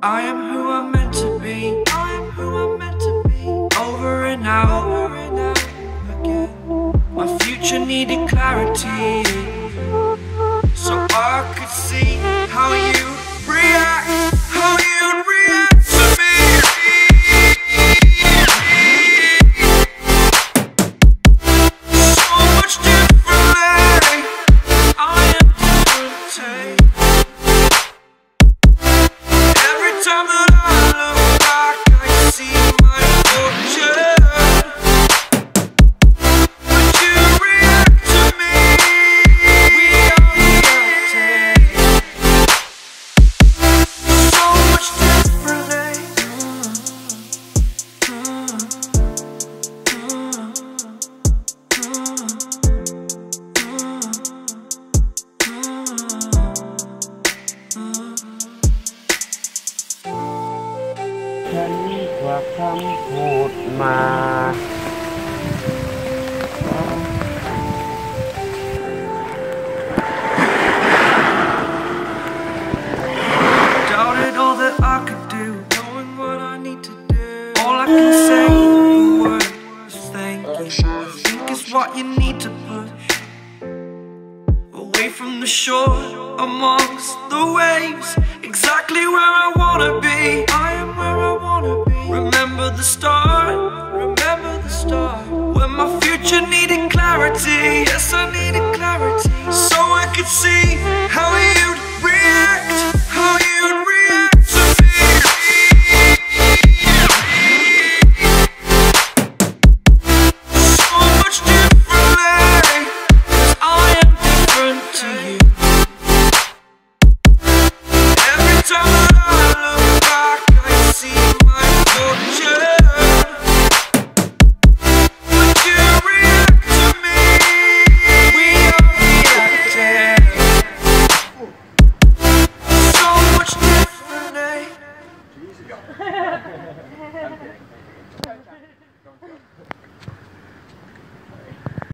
I am who I'm meant to be. I am who I'm meant to be. Over and out again. My future needed clarity, so I could see how you react, how you'd react to me. So much differently, I am different. Every time that I look back, I see my fortune. Would you react to me? We are reacting so much differently.ฉันควักคำพูดมา